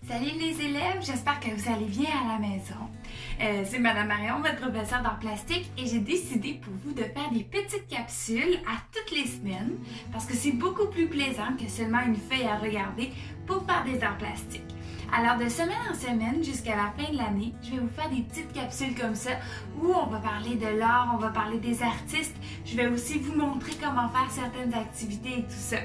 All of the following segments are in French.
Salut les élèves, j'espère que vous allez bien à la maison. C'est Madame Marion, votre professeure d'art plastique, et j'ai décidé pour vous de faire des petites capsules à toutes les semaines parce que c'est beaucoup plus plaisant que seulement une feuille à regarder pour faire des arts plastiques. Alors de semaine en semaine jusqu'à la fin de l'année, je vais vous faire des petites capsules comme ça où on va parler de l'art, on va parler des artistes. Je vais aussi vous montrer comment faire certaines activités et tout ça.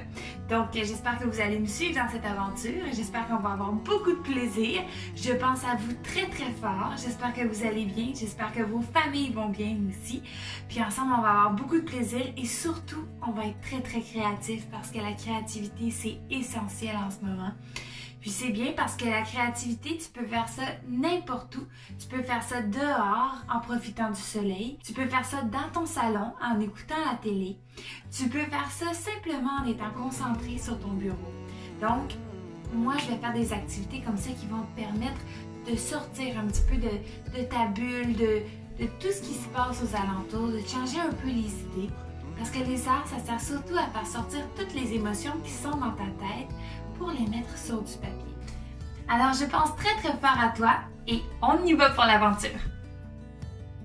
Donc j'espère que vous allez me suivre dans cette aventure et j'espère qu'on va avoir beaucoup de plaisir. Je pense à vous très très fort. J'espère que vous allez bien. J'espère que vos familles vont bien aussi. Puis ensemble, on va avoir beaucoup de plaisir et surtout, on va être très très créatifs parce que la créativité, c'est essentiel en ce moment. Puis c'est bien parce que la créativité, tu peux faire ça n'importe où. Tu peux faire ça dehors en profitant du soleil. Tu peux faire ça dans ton salon en écoutant la télé. Tu peux faire ça simplement en étant concentré sur ton bureau. Donc, moi, je vais faire des activités comme ça qui vont te permettre de sortir un petit peu de ta bulle, de tout ce qui se passe aux alentours, de changer un peu les idées. Parce que les arts, ça sert surtout à faire sortir toutes les émotions qui sont dans ta tête pour les mettre sur du papier. Alors, je pense très très fort à toi et on y va pour l'aventure!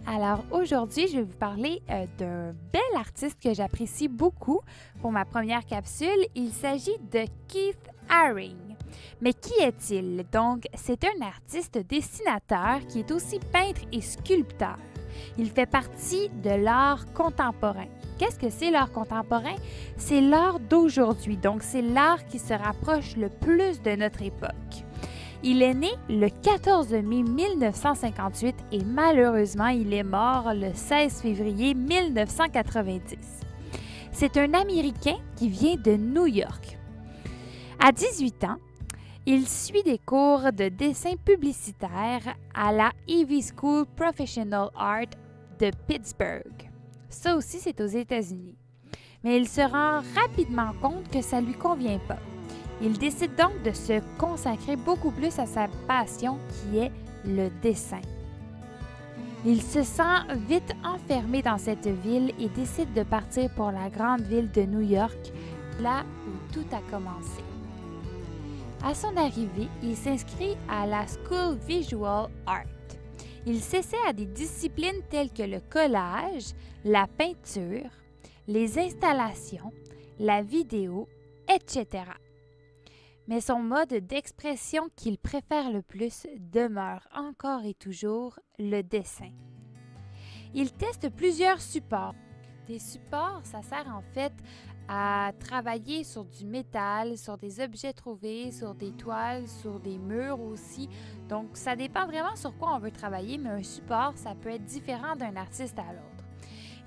Alors aujourd'hui, je vais vous parler d'un bel artiste que j'apprécie beaucoup pour ma première capsule. Il s'agit de Keith Haring. Mais qui est-il? Donc, c'est un artiste dessinateur qui est aussi peintre et sculpteur. Il fait partie de l'art contemporain. Qu'est-ce que c'est l'art contemporain? C'est l'art d'aujourd'hui, donc c'est l'art qui se rapproche le plus de notre époque. Il est né le 14 mai 1958 et malheureusement, il est mort le 16 février 1990. C'est un Américain qui vient de New York. À 18 ans, il suit des cours de dessin publicitaire à la Ivy School Professional Art de Pittsburgh. Ça aussi, c'est aux États-Unis. Mais il se rend rapidement compte que ça ne lui convient pas. Il décide donc de se consacrer beaucoup plus à sa passion qui est le dessin. Il se sent vite enfermé dans cette ville et décide de partir pour la grande ville de New York, là où tout a commencé. À son arrivée, il s'inscrit à la School Visual Art. Il s'essaie à des disciplines telles que le collage, la peinture, les installations, la vidéo, etc. Mais son mode d'expression qu'il préfère le plus demeure encore et toujours le dessin. Il teste plusieurs supports. Des supports, ça sert en fait à travailler sur du métal, sur des objets trouvés, sur des toiles, sur des murs aussi. Donc, ça dépend vraiment sur quoi on veut travailler, mais un support, ça peut être différent d'un artiste à l'autre.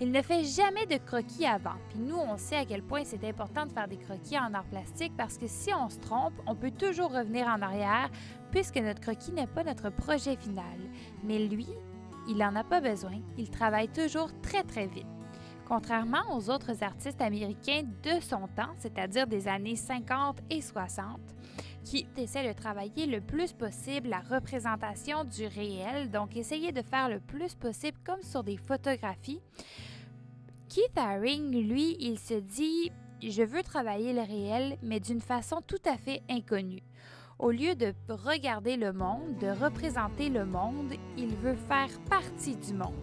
Il ne fait jamais de croquis avant. Puis nous, on sait à quel point c'est important de faire des croquis en art plastique parce que si on se trompe, on peut toujours revenir en arrière puisque notre croquis n'est pas notre projet final. Mais lui, il n'en a pas besoin. Il travaille toujours très, très vite. Contrairement aux autres artistes américains de son temps, c'est-à-dire des années 50 et 60, qui essaient de travailler le plus possible la représentation du réel, donc essayer de faire le plus possible comme sur des photographies. Keith Haring, lui, il se dit « Je veux travailler le réel, mais d'une façon tout à fait inconnue. » Au lieu de regarder le monde, de représenter le monde, il veut faire partie du monde.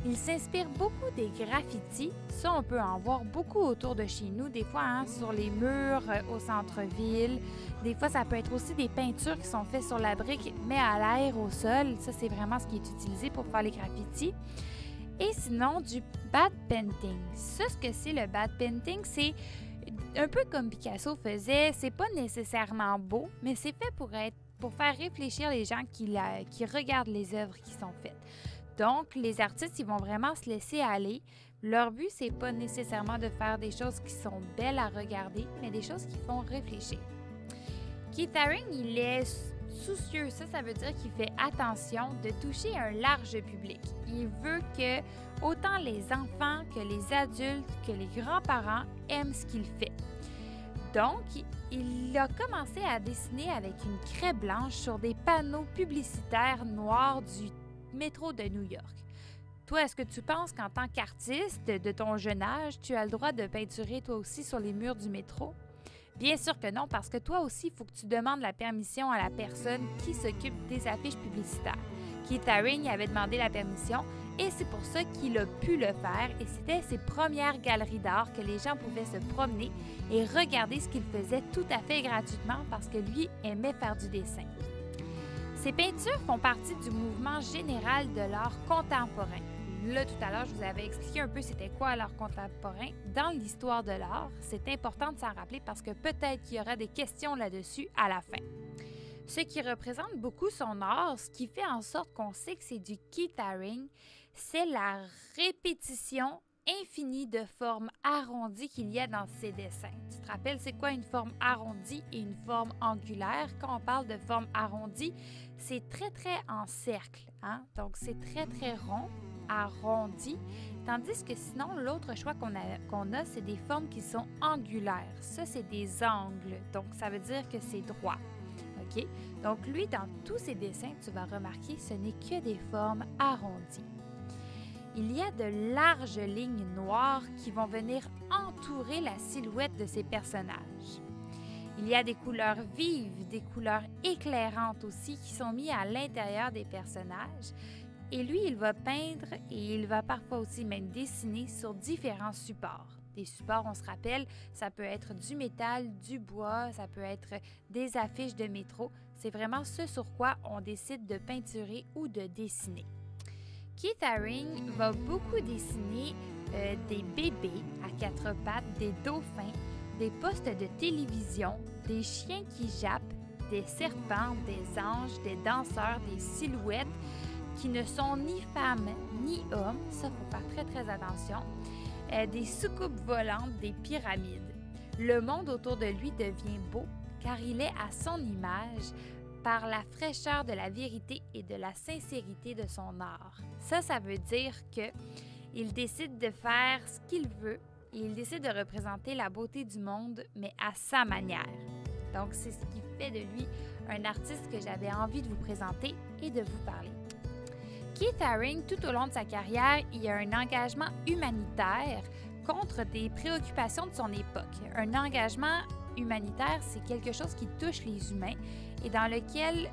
Il s'inspire beaucoup des graffitis. Ça, on peut en voir beaucoup autour de chez nous, des fois sur les murs au centre-ville. Des fois, ça peut être aussi des peintures qui sont faites sur la brique, mais à l'air, au sol. Ça, c'est vraiment ce qui est utilisé pour faire les graffitis. Et sinon, du bad painting. Ça, ce que c'est le bad painting, c'est un peu comme Picasso faisait. C'est pas nécessairement beau, mais c'est fait pour faire réfléchir les gens qui regardent les œuvres qui sont faites. Donc, les artistes, ils vont vraiment se laisser aller. Leur but, c'est pas nécessairement de faire des choses qui sont belles à regarder, mais des choses qui font réfléchir. Keith Haring, il est soucieux. Ça veut dire qu'il fait attention de toucher un large public. Il veut que autant les enfants que les adultes, que les grands-parents aiment ce qu'il fait. Donc, il a commencé à dessiner avec une craie blanche sur des panneaux publicitaires noirs du métro de New York. Toi, est-ce que tu penses qu'en tant qu'artiste de ton jeune âge, tu as le droit de peinturer toi aussi sur les murs du métro? Bien sûr que non, parce que toi aussi, il faut que tu demandes la permission à la personne qui s'occupe des affiches publicitaires. Keith Haring avait demandé la permission et c'est pour ça qu'il a pu le faire et c'était ses premières galeries d'art que les gens pouvaient se promener et regarder ce qu'il faisait tout à fait gratuitement parce que lui aimait faire du dessin. Ses peintures font partie du mouvement général de l'art contemporain. Là, tout à l'heure, je vous avais expliqué un peu c'était quoi l'art contemporain dans l'histoire de l'art. C'est important de s'en rappeler parce que peut-être qu'il y aura des questions là-dessus à la fin. Ce qui représente beaucoup son art, ce qui fait en sorte qu'on sait que c'est du Keith Haring, c'est la répétition infinie de formes arrondies qu'il y a dans ses dessins. Tu te rappelles, c'est quoi une forme arrondie et une forme angulaire? Quand on parle de forme arrondie, c'est très en cercle, hein? Donc, c'est très rond, arrondi, tandis que sinon, l'autre choix qu'on a, c'est des formes qui sont angulaires. Ça, c'est des angles, donc ça veut dire que c'est droit. OK? Donc, lui, dans tous ses dessins, tu vas remarquer, ce n'est que des formes arrondies. Il y a de larges lignes noires qui vont venir entourer la silhouette de ces personnages. Il y a des couleurs vives, des couleurs éclairantes aussi qui sont mises à l'intérieur des personnages. Et lui, il va peindre et il va parfois aussi même dessiner sur différents supports. Des supports, on se rappelle, ça peut être du métal, du bois, ça peut être des affiches de métro. C'est vraiment ce sur quoi on décide de peinturer ou de dessiner. Keith Haring va beaucoup dessiner des bébés à quatre pattes, des dauphins, des postes de télévision, des chiens qui jappent, des serpents, des anges, des danseurs, des silhouettes qui ne sont ni femmes ni hommes, ça faut faire très attention, des soucoupes volantes, des pyramides. Le monde autour de lui devient beau car il est à son image par la fraîcheur de la vérité et de la sincérité de son art. Ça veut dire qu'il décide de faire ce qu'il veut et il décide de représenter la beauté du monde, mais à sa manière. Donc, c'est ce qui fait de lui un artiste que j'avais envie de vous présenter et de vous parler. Keith Haring, tout au long de sa carrière, il y a un engagement humanitaire contre des préoccupations de son époque. Un engagement humanitaire, c'est quelque chose qui touche les humains et dans lequel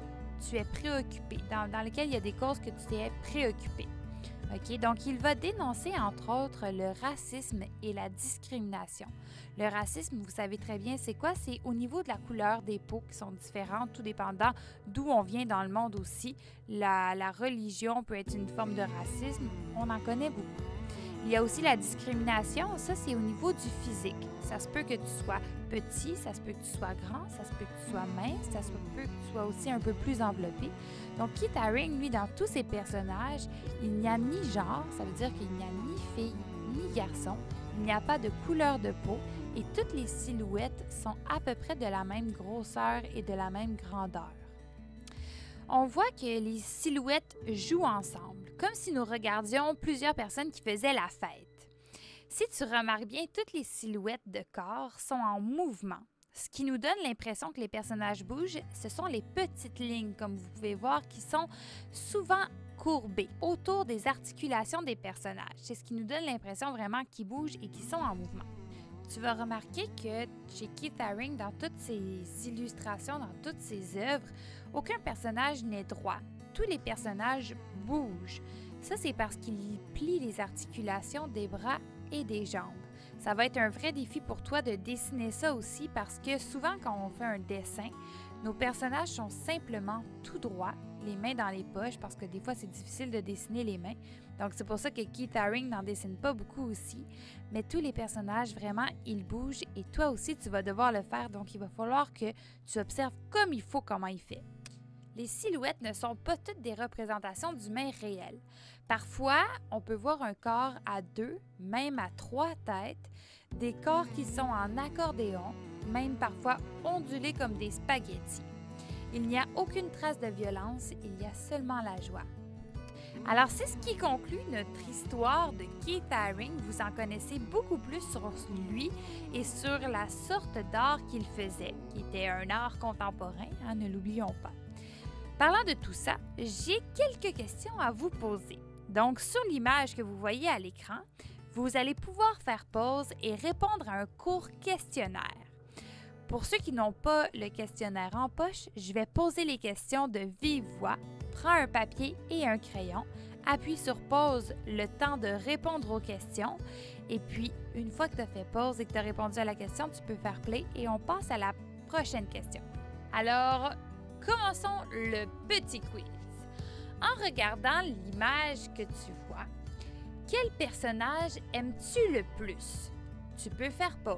tu es préoccupé, dans lequel il y a des causes que tu t'es préoccupé. Okay? Donc, il va dénoncer, entre autres, le racisme et la discrimination. Le racisme, vous savez très bien, c'est quoi? C'est au niveau de la couleur des peaux qui sont différentes, tout dépendant d'où on vient dans le monde aussi. La religion peut être une forme de racisme, on en connaît beaucoup. Il y a aussi la discrimination, ça c'est au niveau du physique. Ça se peut que tu sois petit, ça se peut que tu sois grand, ça se peut que tu sois mince, ça se peut que tu sois aussi un peu plus enveloppé. Donc Keith Haring, lui, dans tous ses personnages, il n'y a ni genre, ça veut dire qu'il n'y a ni fille ni garçon, il n'y a pas de couleur de peau et toutes les silhouettes sont à peu près de la même grosseur et de la même grandeur. On voit que les silhouettes jouent ensemble, comme si nous regardions plusieurs personnes qui faisaient la fête. Si tu remarques bien, toutes les silhouettes de corps sont en mouvement. Ce qui nous donne l'impression que les personnages bougent, ce sont les petites lignes, comme vous pouvez voir, qui sont souvent courbées autour des articulations des personnages. C'est ce qui nous donne l'impression vraiment qu'ils bougent et qu'ils sont en mouvement. Tu vas remarquer que chez Keith Haring, dans toutes ses illustrations, dans toutes ses œuvres, aucun personnage n'est droit. Tous les personnages bougent. Ça, c'est parce qu'il plie les articulations des bras et des jambes. Ça va être un vrai défi pour toi de dessiner ça aussi parce que souvent, quand on fait un dessin, nos personnages sont simplement tout droits, les mains dans les poches, parce que des fois, c'est difficile de dessiner les mains. Donc, c'est pour ça que Keith Haring n'en dessine pas beaucoup aussi. Mais tous les personnages, vraiment, ils bougent et toi aussi, tu vas devoir le faire. Donc, il va falloir que tu observes comme il faut comment il fait. Les silhouettes ne sont pas toutes des représentations d'humains réels. Parfois, on peut voir un corps à 2, même à 3 têtes, des corps qui sont en accordéon, même parfois ondulés comme des spaghettis. Il n'y a aucune trace de violence, il y a seulement la joie. Alors, c'est ce qui conclut notre histoire de Keith Haring. Vous en connaissez beaucoup plus sur lui et sur la sorte d'art qu'il faisait, qui était un art contemporain, hein, ne l'oublions pas. Parlant de tout ça, j'ai quelques questions à vous poser. Donc, sur l'image que vous voyez à l'écran, vous allez pouvoir faire pause et répondre à un court questionnaire. Pour ceux qui n'ont pas le questionnaire en poche, je vais poser les questions de vive voix. Prends un papier et un crayon. Appuie sur pause le temps de répondre aux questions. Et puis, une fois que tu as fait pause et que tu as répondu à la question, tu peux faire play et on passe à la prochaine question. Alors, commençons le petit quiz. En regardant l'image que tu vois, quel personnage aimes-tu le plus? Tu peux faire pause.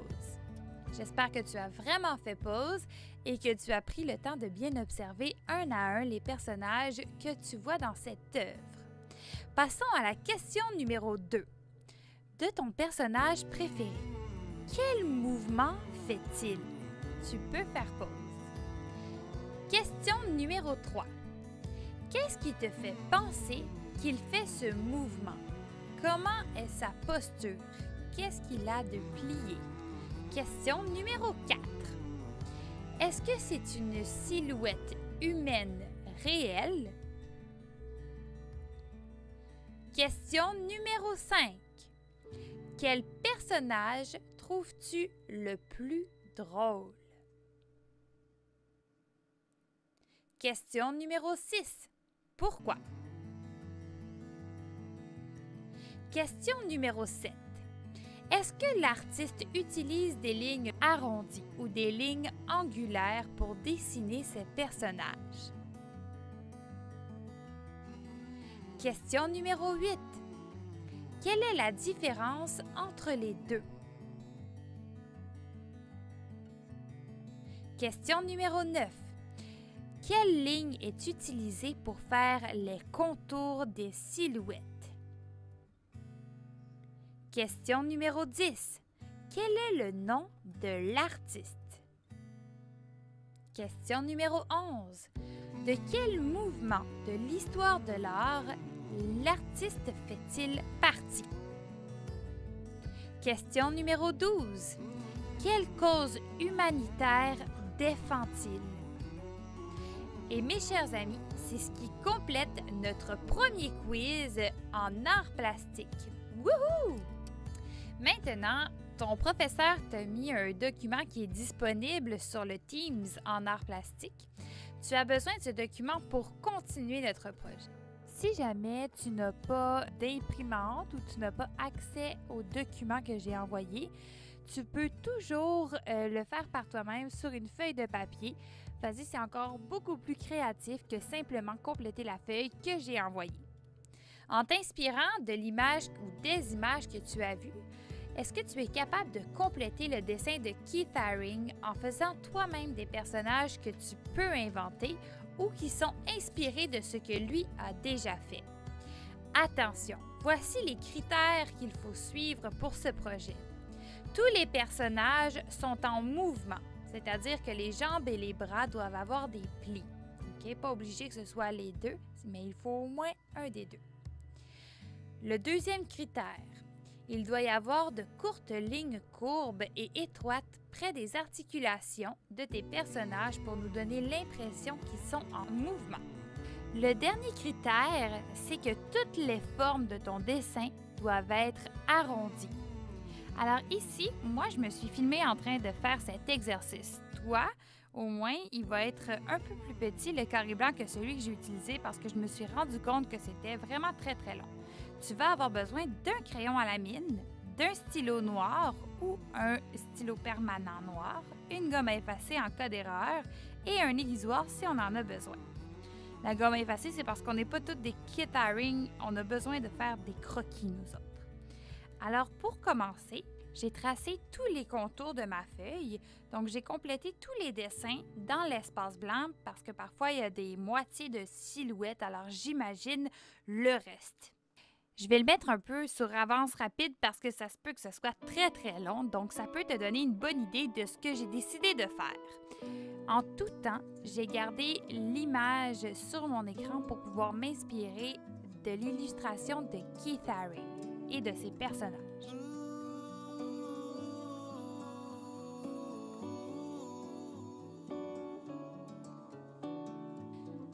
J'espère que tu as vraiment fait pause et que tu as pris le temps de bien observer un à un les personnages que tu vois dans cette œuvre. Passons à la question numéro 2. De ton personnage préféré, quel mouvement fait-il? Tu peux faire pause. Question numéro 3. Qu'est-ce qui te fait penser qu'il fait ce mouvement? Comment est sa posture? Qu'est-ce qu'il a de plié? Question numéro 4. Est-ce que c'est une silhouette humaine réelle? Question numéro 5. Quel personnage trouves-tu le plus drôle? Question numéro 6. Pourquoi? Question numéro 7. Est-ce que l'artiste utilise des lignes arrondies ou des lignes angulaires pour dessiner ses personnages? Question numéro 8. Quelle est la différence entre les deux? Question numéro 9. Quelle ligne est utilisée pour faire les contours des silhouettes? Question numéro 10. Quel est le nom de l'artiste? Question numéro 11. De quel mouvement de l'histoire de l'art l'artiste fait-il partie? Question numéro 12. Quelle cause humanitaire défend-il? Et mes chers amis, c'est ce qui complète notre premier quiz en art plastique. Wouhou! Maintenant, ton professeur t'a mis un document qui est disponible sur le Teams en art plastique. Tu as besoin de ce document pour continuer notre projet. Si jamais tu n'as pas d'imprimante ou tu n'as pas accès au document que j'ai envoyé, tu peux toujours le faire par toi-même sur une feuille de papier. Vas-y, c'est encore beaucoup plus créatif que simplement compléter la feuille que j'ai envoyée. En t'inspirant de l'image ou des images que tu as vues, est-ce que tu es capable de compléter le dessin de Keith Haring en faisant toi-même des personnages que tu peux inventer ou qui sont inspirés de ce que lui a déjà fait? Attention, voici les critères qu'il faut suivre pour ce projet. Tous les personnages sont en mouvement, c'est-à-dire que les jambes et les bras doivent avoir des plis. Okay? Pas obligé que ce soit les deux, mais il faut au moins un des deux. Le deuxième critère, il doit y avoir de courtes lignes courbes et étroites près des articulations de tes personnages pour nous donner l'impression qu'ils sont en mouvement. Le dernier critère, c'est que toutes les formes de ton dessin doivent être arrondies. Alors ici, moi, je me suis filmée en train de faire cet exercice. Toi, au moins, il va être un peu plus petit, le carré blanc, que celui que j'ai utilisé parce que je me suis rendu compte que c'était vraiment très, très long. Tu vas avoir besoin d'un crayon à la mine, d'un stylo noir ou un stylo permanent noir, une gomme à effacer en cas d'erreur et un aiguisoir si on en a besoin. La gomme à effacer, c'est parce qu'on n'est pas toutes des Keith Haring, on a besoin de faire des croquis, nous autres. Alors, pour commencer, j'ai tracé tous les contours de ma feuille. Donc, j'ai complété tous les dessins dans l'espace blanc parce que parfois, il y a des moitiés de silhouettes. Alors, j'imagine le reste. Je vais le mettre un peu sur avance rapide parce que ça se peut que ce soit très, très long. Donc, ça peut te donner une bonne idée de ce que j'ai décidé de faire. En tout temps, j'ai gardé l'image sur mon écran pour pouvoir m'inspirer de l'illustration de Keith Haring et de ses personnages.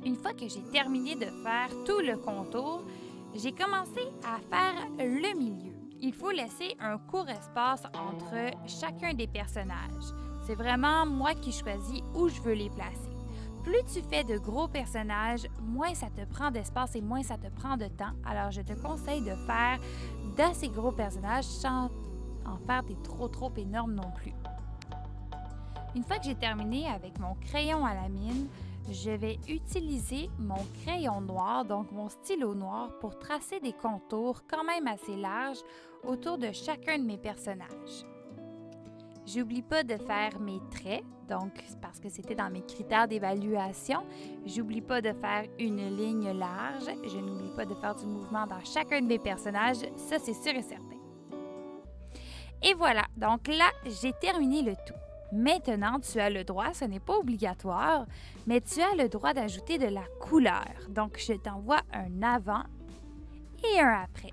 Une fois que j'ai terminé de faire tout le contour, j'ai commencé à faire le milieu. Il faut laisser un court espace entre chacun des personnages. C'est vraiment moi qui choisis où je veux les placer. Plus tu fais de gros personnages, moins ça te prend d'espace et moins ça te prend de temps. Alors, je te conseille de faire d'assez gros personnages sans en faire des trop énormes non plus. Une fois que j'ai terminé avec mon crayon à la mine, je vais utiliser mon crayon noir, donc mon stylo noir, pour tracer des contours quand même assez larges autour de chacun de mes personnages. J'oublie pas de faire mes traits, donc parce que c'était dans mes critères d'évaluation. J'oublie pas de faire une ligne large. Je n'oublie pas de faire du mouvement dans chacun de mes personnages. Ça, c'est sûr et certain. Et voilà, donc là, j'ai terminé le tout. Maintenant, tu as le droit, ce n'est pas obligatoire, mais tu as le droit d'ajouter de la couleur. Donc, je t'envoie un avant et un après.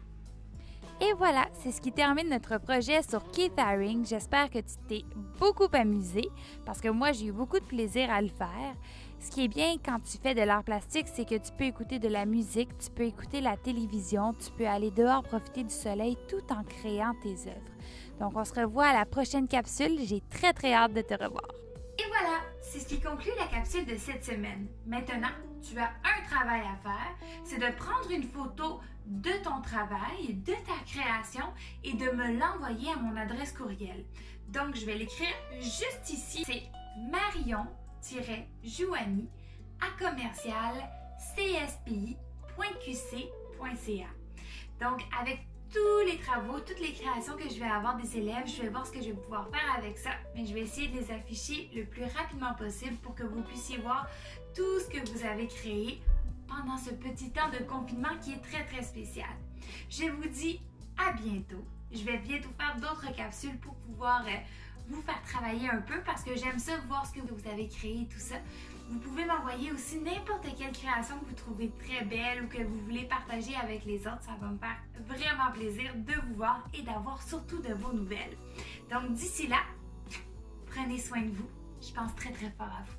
Et voilà, c'est ce qui termine notre projet sur Keith Haring. J'espère que tu t'es beaucoup amusé parce que moi, j'ai eu beaucoup de plaisir à le faire. Ce qui est bien quand tu fais de l'art plastique, c'est que tu peux écouter de la musique, tu peux écouter la télévision, tu peux aller dehors profiter du soleil tout en créant tes œuvres. Donc, on se revoit à la prochaine capsule. J'ai très hâte de te revoir. Et voilà, c'est ce qui conclut la capsule de cette semaine. Maintenant, tu as un travail à faire, c'est de prendre une photo de ton travail, de ta création et de me l'envoyer à mon adresse courriel. Donc, je vais l'écrire juste ici. C'est marion-jouani@cspi.qc.ca. Donc, avec tous les travaux, toutes les créations que je vais avoir des élèves, je vais voir ce que je vais pouvoir faire avec ça, mais je vais essayer de les afficher le plus rapidement possible pour que vous puissiez voir tout ce que vous avez créé pendant ce petit temps de confinement qui est très spécial. Je vous dis à bientôt. Je vais bientôt faire d'autres capsules pour pouvoir vous faire travailler un peu parce que j'aime ça, voir ce que vous avez créé et tout ça. Vous pouvez m'envoyer aussi n'importe quelle création que vous trouvez très belle ou que vous voulez partager avec les autres. Ça va me faire vraiment plaisir de vous voir et d'avoir surtout de vos nouvelles. Donc d'ici là, prenez soin de vous. Je pense très fort à vous.